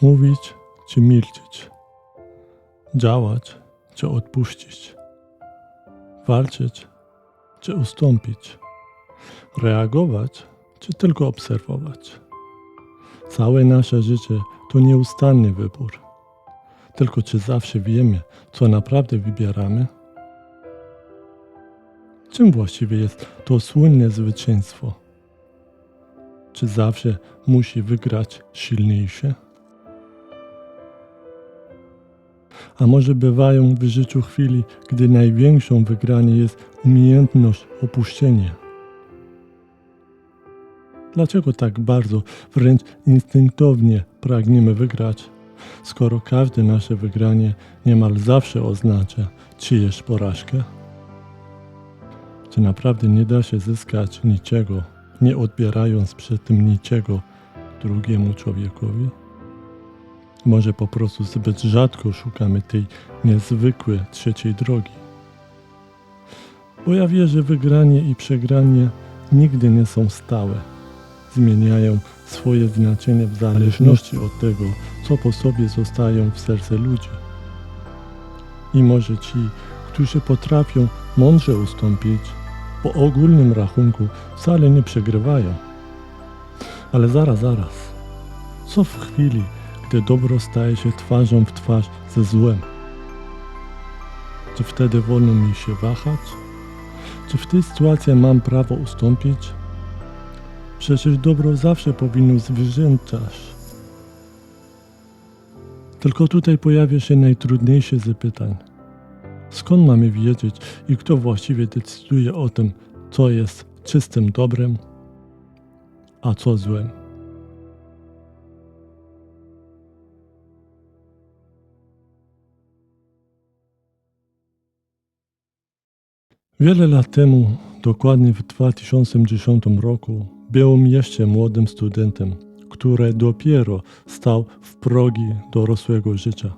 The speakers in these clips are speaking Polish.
Mówić czy milczeć, działać czy odpuścić, walczyć czy ustąpić, reagować czy tylko obserwować. Całe nasze życie to nieustanny wybór. Tylko czy zawsze wiemy, co naprawdę wybieramy? Czym właściwie jest to słynne zwycięstwo? Czy zawsze musi wygrać silniejszy? A może bywają w życiu chwili, gdy największą wygraną jest umiejętność opuszczenia? Dlaczego tak bardzo, wręcz instynktownie pragniemy wygrać, skoro każde nasze wygranie niemal zawsze oznacza czyjeś porażkę? Czy naprawdę nie da się zyskać niczego, nie odbierając przy tym niczego drugiemu człowiekowi? Może po prostu zbyt rzadko szukamy tej niezwykłej trzeciej drogi? Bo ja wierzę, że wygranie i przegranie nigdy nie są stałe. Zmieniają swoje znaczenie w zależności od tego, co po sobie zostają w serce ludzi. I może ci, którzy potrafią mądrze ustąpić, po ogólnym rachunku wcale nie przegrywają. Ale zaraz. Co w chwili, gdy dobro staje się twarzą w twarz ze złem? Czy wtedy wolno mi się wahać? Czy w tej sytuacji mam prawo ustąpić? Przecież dobro zawsze powinno zwyciężać. Tylko tutaj pojawia się najtrudniejsze z pytań. Skąd mamy wiedzieć i kto właściwie decyduje o tym, co jest czystym dobrem, a co złem? Wiele lat temu, dokładnie w 2010 roku, byłem jeszcze młodym studentem, który dopiero stał w progi dorosłego życia.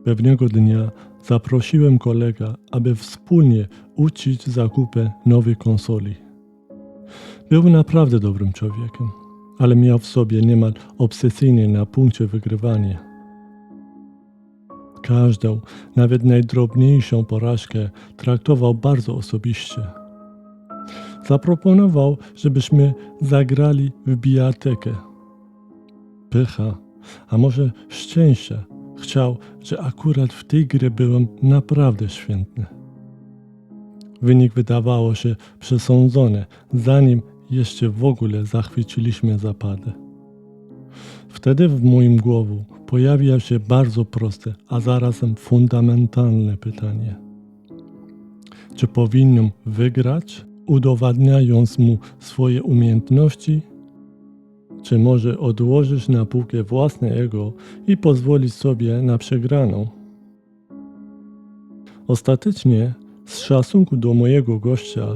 Pewnego dnia zaprosiłem kolegę, aby wspólnie uczyć zakupy nowej konsoli. Był naprawdę dobrym człowiekiem, ale miał w sobie niemal obsesyjnie na punkcie wygrywania. Każdą, nawet najdrobniejszą porażkę traktował bardzo osobiście. Zaproponował, żebyśmy zagrali w bijatykę. Pycha, a może szczęście, chciał, że akurat w tej grze byłem naprawdę świetny. Wynik wydawało się przesądzony, zanim jeszcze w ogóle zachwyciliśmy zapadę. Wtedy w moim głowie pojawia się bardzo proste, a zarazem fundamentalne pytanie. Czy powinienem wygrać, udowadniając mu swoje umiejętności? Czy może odłożyć na półkę własne ego i pozwolić sobie na przegraną? Ostatecznie, z szacunku do mojego gościa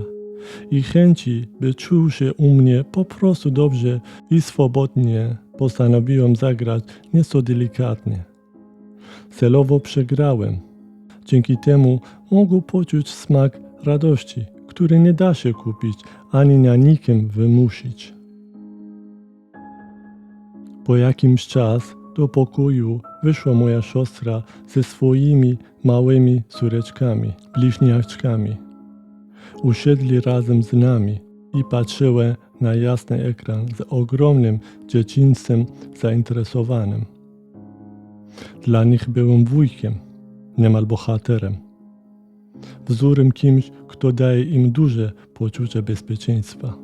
i chęci, by czuł się u mnie po prostu dobrze i swobodnie, postanowiłem zagrać nieco delikatnie. Celowo przegrałem. Dzięki temu mógł poczuć smak radości, który nie da się kupić ani na nikim wymusić. Po jakimś czasie do pokoju wyszła moja siostra ze swoimi małymi córeczkami, bliźniaczkami. Usiedli razem z nami i patrzyły na jasny ekran z ogromnym dzieciństwem zainteresowanym. Dla nich byłem wujkiem, niemal bohaterem. Wzorem kimś, kto daje im duże poczucie bezpieczeństwa.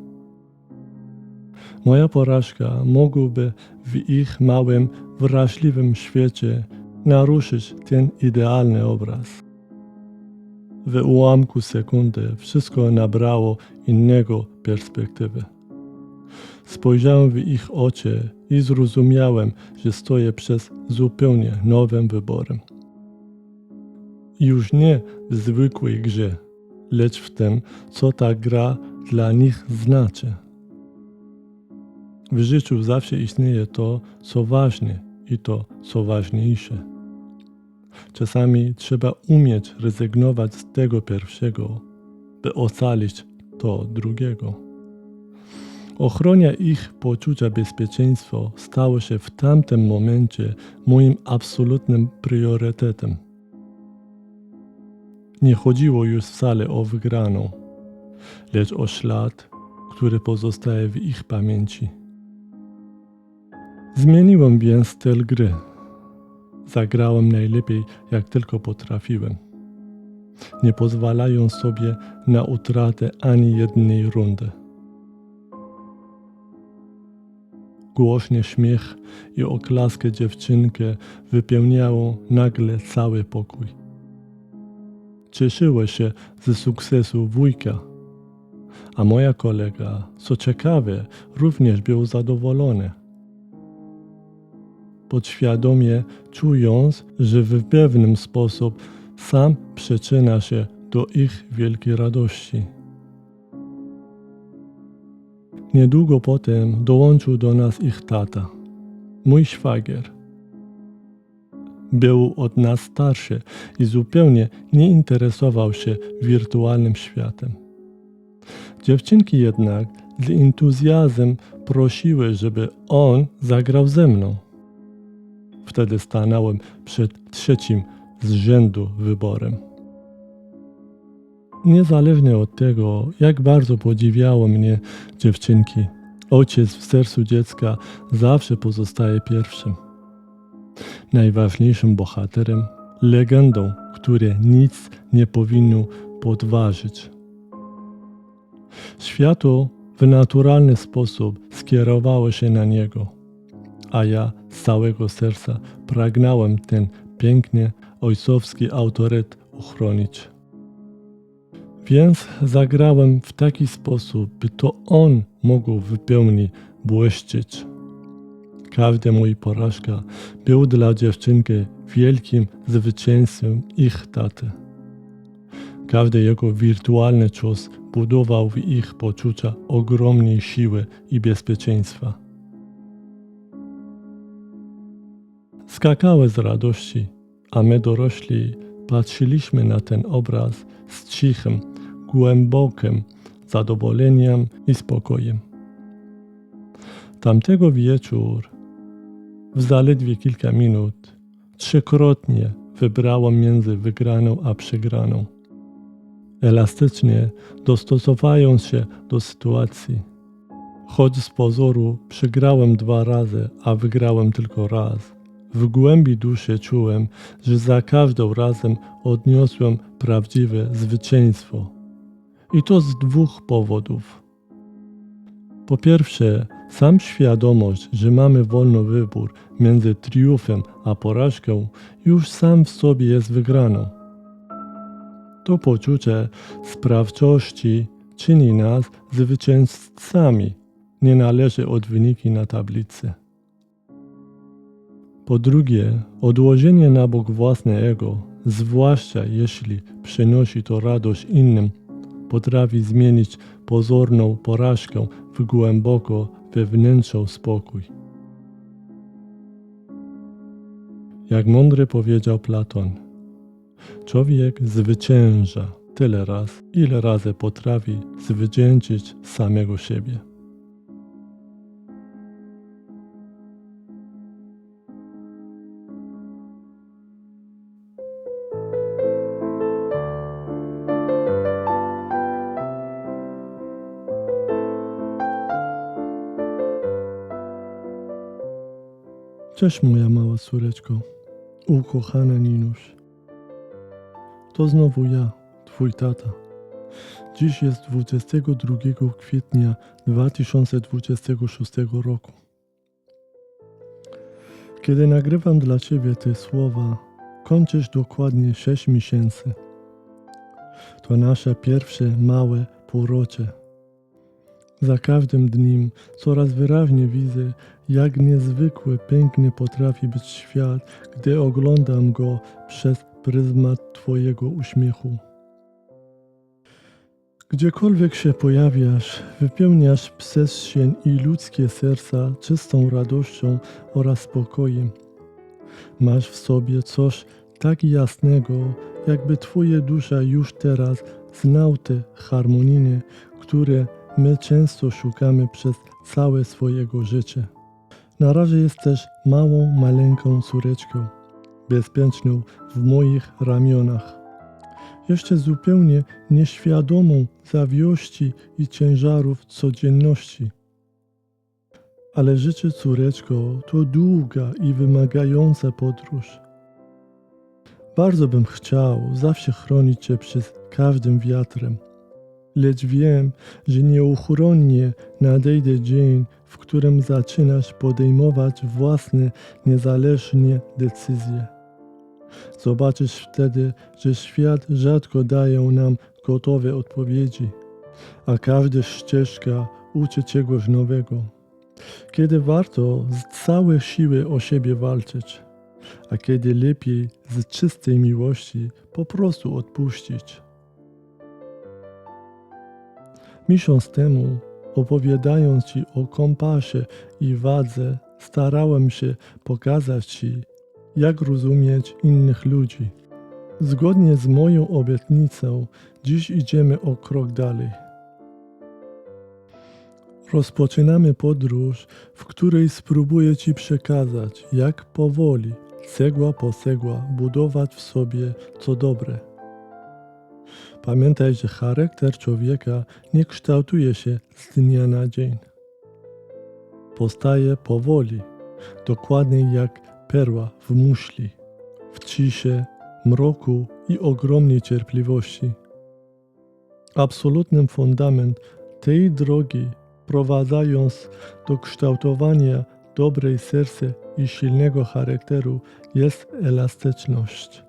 Moja porażka mogłaby w ich małym, wrażliwym świecie naruszyć ten idealny obraz. W ułamku sekundy wszystko nabrało innego perspektywy. Spojrzałem w ich oczy i zrozumiałem, że stoję przed zupełnie nowym wyborem. Już nie w zwykłej grze, lecz w tym, co ta gra dla nich znaczy. W życiu zawsze istnieje to, co ważne i to, co ważniejsze. Czasami trzeba umieć rezygnować z tego pierwszego, by ocalić to drugiego. Ochrona ich poczucia bezpieczeństwa stało się w tamtym momencie moim absolutnym priorytetem. Nie chodziło już wcale o wygraną, lecz o ślad, który pozostaje w ich pamięci. Zmieniłem więc styl gry. Zagrałem najlepiej, jak tylko potrafiłem, nie pozwalając sobie na utratę ani jednej rundy. Głośny śmiech i oklaskę dziewczynkę wypełniało nagle cały pokój. Cieszyła się ze sukcesu wujka, a moja kolega, co ciekawe, również był zadowolony. Podświadomie czując, że w pewien sposób sam przyczynia się do ich wielkiej radości. Niedługo potem dołączył do nas ich tata, mój szwagier. Był od nas starszy i zupełnie nie interesował się wirtualnym światem. Dziewczynki jednak z entuzjazmem prosiły, żeby on zagrał ze mną. Wtedy stanąłem przed trzecim z rzędu wyborem. Niezależnie od tego, jak bardzo podziwiało mnie dziewczynki, ojciec w sercu dziecka zawsze pozostaje pierwszym. Najważniejszym bohaterem, legendą, której nic nie powinno podważyć. Światło w naturalny sposób skierowało się na niego, a ja z całego serca pragnąłem ten piękny, ojcowski autorytet ochronić. Więc zagrałem w taki sposób, by to on mógł w pełni błyszczeć. Każda moja porażka był dla dziewczynki wielkim zwycięstwem ich taty. Każdy jego wirtualny cios budował w ich poczucia ogromnej siły i bezpieczeństwa. Skakały z radości, a my dorośli patrzyliśmy na ten obraz z cichym, głębokim zadowoleniem i spokojem. Tamtego wieczór, w zaledwie kilka minut, trzykrotnie wybrałem między wygraną a przegraną. Elastycznie dostosowując się do sytuacji. Choć z pozoru przegrałem 2 razy, a wygrałem tylko raz, w głębi duszy czułem, że za każdym razem odniosłem prawdziwe zwycięstwo. I to z 2 powodów. Po pierwsze, sam świadomość, że mamy wolny wybór między triumfem a porażką, już sam w sobie jest wygraną. To poczucie sprawczości czyni nas zwycięzcami, niezależnie od wyniku na tablicy. Po drugie, odłożenie na bok własne ego, zwłaszcza jeśli przynosi to radość innym, potrafi zmienić pozorną porażkę w głęboko wewnętrzny spokój. Jak mądry powiedział Platon, człowiek zwycięża tyle razy, ile razy potrafi zwyciężyć samego siebie. Cześć moja mała córeczko, ukochana Ninuś. To znowu ja, twój tata. Dziś jest 22 kwietnia 2026 roku. Kiedy nagrywam dla ciebie te słowa, kończysz dokładnie 6 miesięcy. To nasze pierwsze małe półrocze. Za każdym dniem coraz wyraźniej widzę, jak niezwykle piękny potrafi być świat, gdy oglądam go przez pryzmat twojego uśmiechu. Gdziekolwiek się pojawiasz, wypełniasz przestrzeń i ludzkie serca czystą radością oraz spokojem. Masz w sobie coś tak jasnego, jakby twoja dusza już teraz znał te harmonijne, które my często szukamy przez całe swojego życie. Na razie jest też maleńką córeczką, bezpieczną w moich ramionach. Jeszcze zupełnie nieświadomą zawiłości i ciężarów codzienności. Ale życie, córeczko, to długa i wymagająca podróż. Bardzo bym chciał zawsze chronić Cię przed każdym wiatrem. Lecz wiem, że nieuchronnie nadejdzie dzień, w którym zaczynasz podejmować własne, niezależne decyzje. Zobaczysz wtedy, że świat rzadko daje nam gotowe odpowiedzi, a każda ścieżka uczy czegoś nowego. Kiedy warto z całej siły o siebie walczyć, a kiedy lepiej z czystej miłości po prostu odpuścić. Miesiąc temu, opowiadając Ci o kompasie i wadze, starałem się pokazać Ci, jak rozumieć innych ludzi. Zgodnie z moją obietnicą, dziś idziemy o krok dalej. Rozpoczynamy podróż, w której spróbuję Ci przekazać, jak powoli, cegła po cegła, budować w sobie co dobre. Pamiętaj, że charakter człowieka nie kształtuje się z dnia na dzień. Powstaje powoli, dokładnie jak perła w muszli, w ciszy, mroku i ogromnej cierpliwości. Absolutnym fundament tej drogi, prowadząc do kształtowania dobrej serca i silnego charakteru, jest elastyczność.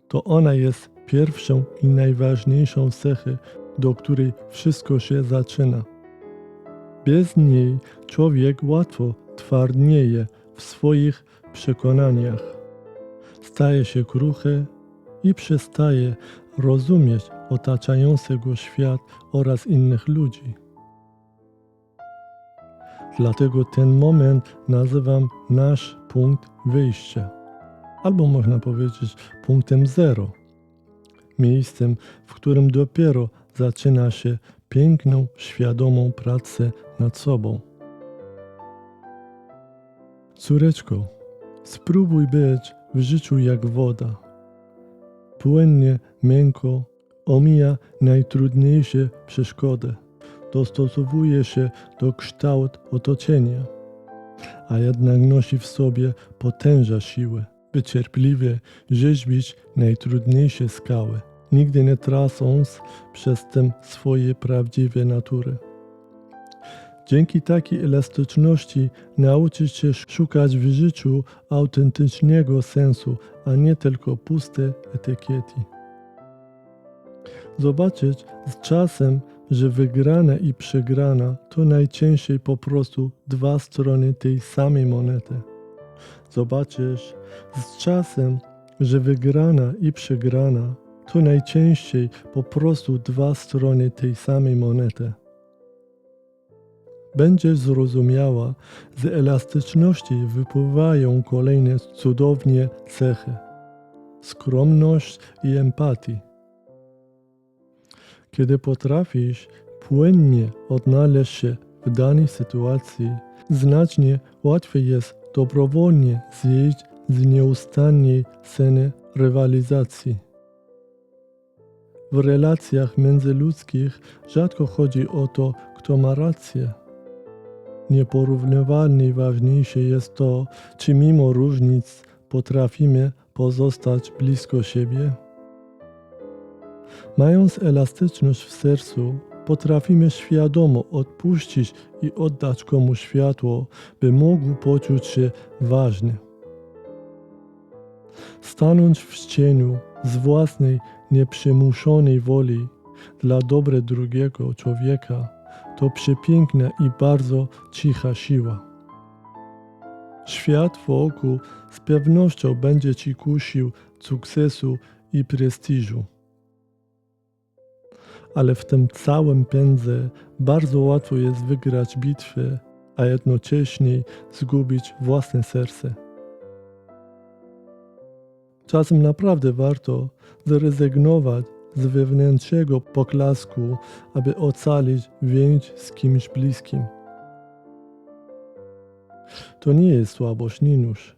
To ona jest pierwszą i najważniejszą cechą, do której wszystko się zaczyna. Bez niej człowiek łatwo twardnieje w swoich przekonaniach. Staje się kruchy i przestaje rozumieć otaczający go świat oraz innych ludzi. Dlatego ten moment nazywam nasz punkt wyjścia, albo można powiedzieć punktem zero. Miejscem, w którym dopiero zaczyna się piękną, świadomą pracę nad sobą. Córeczko, spróbuj być w życiu jak woda. Płynnie, miękko, omija najtrudniejsze przeszkody. Dostosowuje się do kształtu otoczenia, a jednak nosi w sobie potężną siłę, by cierpliwie rzeźbić najtrudniejsze skały, nigdy nie tracąc przez tym swojej prawdziwej natury. Dzięki takiej elastyczności nauczysz się szukać w życiu autentycznego sensu, a nie tylko puste etykiety. Zobaczysz z czasem, że wygrana i przegrana to najczęściej po prostu dwa strony tej samej monety. Zobaczysz z czasem, że wygrana i przegrana to najczęściej po prostu dwa strony tej samej monety. Będziesz zrozumiała, z elastyczności wypływają kolejne cudowne cechy. Skromność i empatii. Kiedy potrafisz płynnie odnaleźć się w danej sytuacji, znacznie łatwiej jest dobrowolnie zjeść z nieustannej sceny rywalizacji. W relacjach międzyludzkich rzadko chodzi o to, kto ma rację. Nieporównywalnie ważniejsze jest to, czy mimo różnic potrafimy pozostać blisko siebie. Mając elastyczność w sercu, potrafimy świadomo odpuścić i oddać komuś światło, by mógł poczuć się ważny. Stanąć w cieniu z własnej nieprzymuszonej woli dla dobra drugiego człowieka to przepiękna i bardzo cicha siła. Świat wokół z pewnością będzie Ci kusił sukcesu i prestiżu. Ale w tym całym pędzie bardzo łatwo jest wygrać bitwę, a jednocześnie zgubić własne serce. Czasem naprawdę warto zrezygnować z wewnętrznego poklasku, aby ocalić więź z kimś bliskim. To nie jest słabość, Ninusz.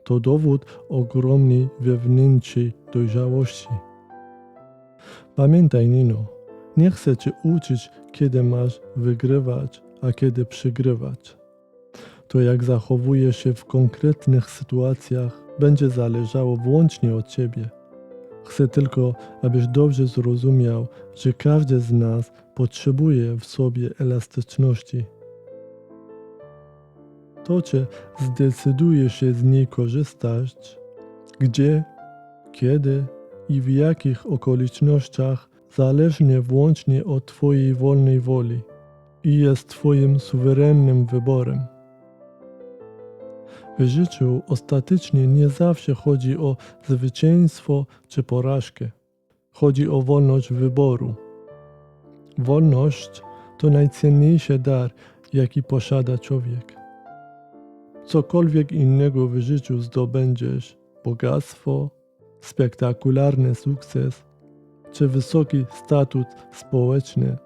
To dowód ogromnej wewnętrznej dojrzałości. Pamiętaj, Nino, nie chcę cię uczyć, kiedy masz wygrywać, a kiedy przegrywać. To, jak zachowujesz się w konkretnych sytuacjach, będzie zależało wyłącznie od ciebie. Chcę tylko, abyś dobrze zrozumiał, że każdy z nas potrzebuje w sobie elastyczności. To, czy zdecydujesz się z niej korzystać, gdzie, kiedy i w jakich okolicznościach, zależnie wyłącznie od twojej wolnej woli i jest twoim suwerennym wyborem. W życiu ostatecznie nie zawsze chodzi o zwycięstwo czy porażkę. Chodzi o wolność wyboru. Wolność to najcenniejszy dar, jaki posiada człowiek. Cokolwiek innego w życiu zdobędziesz, bogactwo, spektakularny sukces czy wysoki statut społeczny,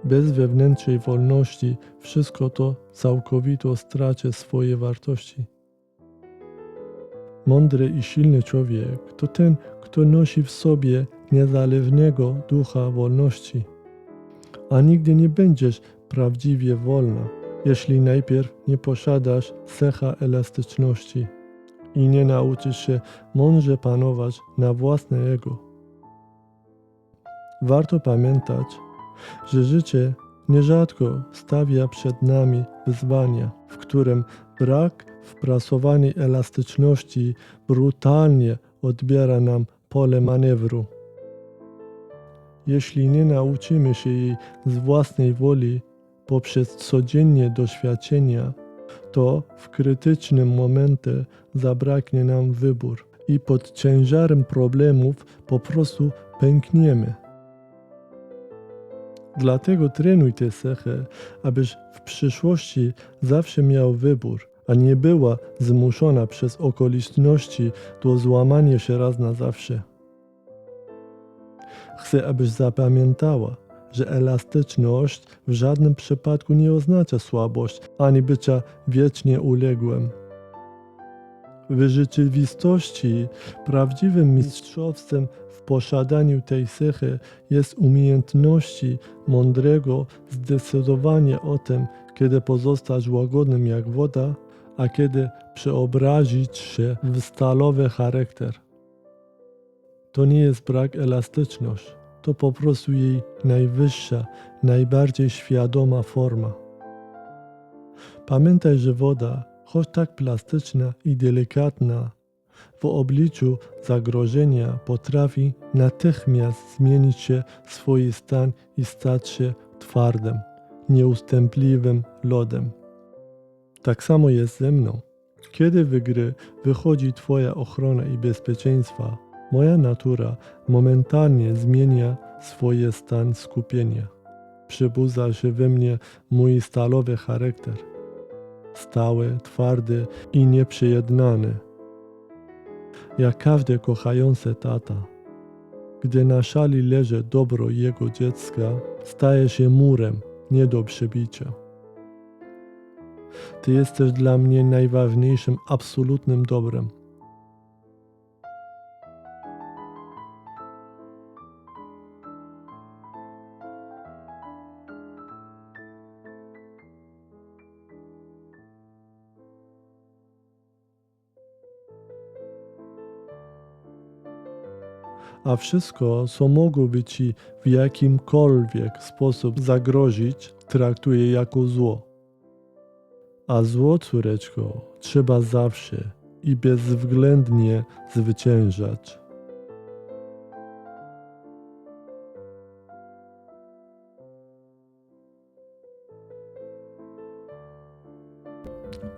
bez wewnętrznej wolności wszystko to całkowito straci swoje wartości. Mądry i silny człowiek to ten, kto nosi w sobie niezależnego ducha wolności. A nigdy nie będziesz prawdziwie wolna, jeśli najpierw nie posiadasz cecha elastyczności i nie nauczysz się mądrze panować na własne ego. Warto pamiętać, że życie nierzadko stawia przed nami wyzwania, w którym brak wprasowanej elastyczności brutalnie odbiera nam pole manewru. Jeśli nie nauczymy się jej z własnej woli poprzez codziennie doświadczenia, to w krytycznym momencie zabraknie nam wybór i pod ciężarem problemów po prostu pękniemy. Dlatego trenuj tę cechę, abyś w przyszłości zawsze miał wybór, a nie była zmuszona przez okoliczności do złamania się raz na zawsze. Chcę, abyś zapamiętała, że elastyczność w żadnym przypadku nie oznacza słabość ani bycia wiecznie uległym. W rzeczywistości prawdziwym mistrzostwem w posiadaniu tej cechy jest umiejętności mądrego zdecydowania o tym, kiedy pozostać łagodnym jak woda, a kiedy przeobrazić się w stalowy charakter. To nie jest brak elastyczności, to po prostu jej najwyższa, najbardziej świadoma forma. Pamiętaj, że woda, choć tak plastyczna i delikatna, w obliczu zagrożenia potrafi natychmiast zmienić się swój stan i stać się twardym, nieustępliwym lodem. Tak samo jest ze mną. Kiedy w grę wychodzi Twoja ochrona i bezpieczeństwa, moja natura momentalnie zmienia swój stan skupienia. Przebudza się we mnie mój stalowy charakter. Stały, twardy i nieprzejednany. Jak każdy kochający tata, gdy na szali leży dobro jego dziecka, staje się murem nie do przebicia. Ty jesteś dla mnie najważniejszym absolutnym dobrem. A wszystko, co mogłoby ci w jakimkolwiek sposób zagrozić, traktuję jako zło. A zło, córeczko, trzeba zawsze i bezwzględnie zwyciężać.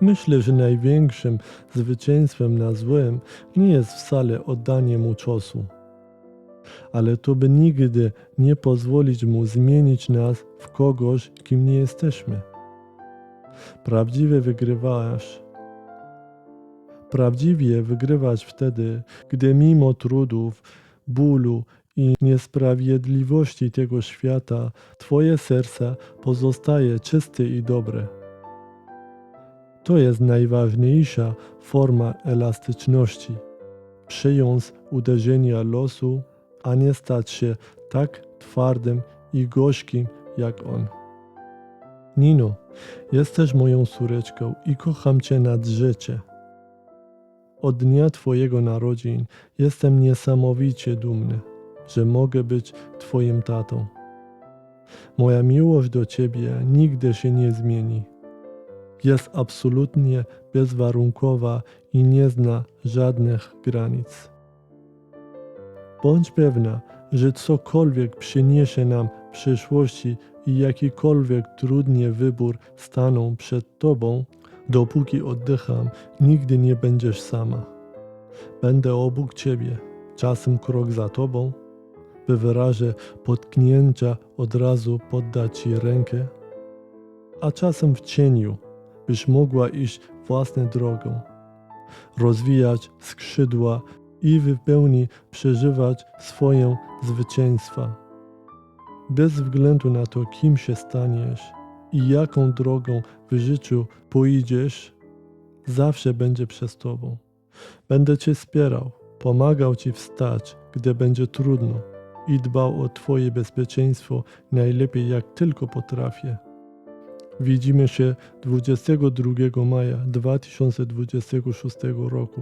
Myślę, że największym zwycięstwem nad złem nie jest wcale oddanie mu ciosu, ale to by nigdy nie pozwolić mu zmienić nas w kogoś, kim nie jesteśmy. Prawdziwie wygrywasz wtedy, gdy mimo trudów, bólu i niesprawiedliwości tego świata, twoje serce pozostaje czyste i dobre. To jest najważniejsza forma elastyczności. Przyjąć uderzenia losu, a nie stać się tak twardym i gorzkim jak on. Nino, jesteś moją córeczką i kocham cię nad życie. Od dnia twojego narodzin jestem niesamowicie dumny, że mogę być twoim tatą. Moja miłość do ciebie nigdy się nie zmieni. Jest absolutnie bezwarunkowa i nie zna żadnych granic. Bądź pewna, że cokolwiek przyniesie nam w przyszłości i jakikolwiek trudny wybór staną przed tobą, dopóki oddycham, nigdy nie będziesz sama. Będę obok ciebie, czasem krok za tobą, by w razie potknięcia od razu poddać ci rękę, a czasem w cieniu, byś mogła iść własną drogą, rozwijać skrzydła i w pełni przeżywać swoje zwycięstwa. Bez względu na to, kim się staniesz i jaką drogą w życiu pójdziesz, zawsze będzie przez tobą. Będę cię wspierał, pomagał ci wstać, gdy będzie trudno i dbał o twoje bezpieczeństwo najlepiej jak tylko potrafię. Widzimy się 22 maja 2026 roku.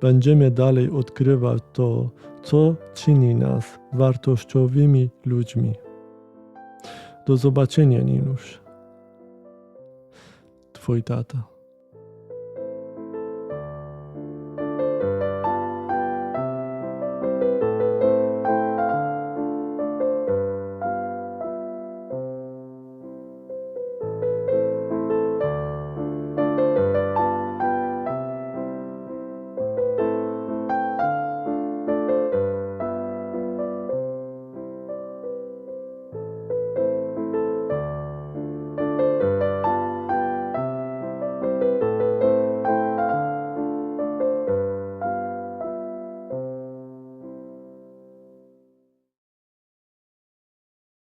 Będziemy dalej odkrywać to, co czyni nas wartościowymi ludźmi. Do zobaczenia, Ninuś. Twój tata.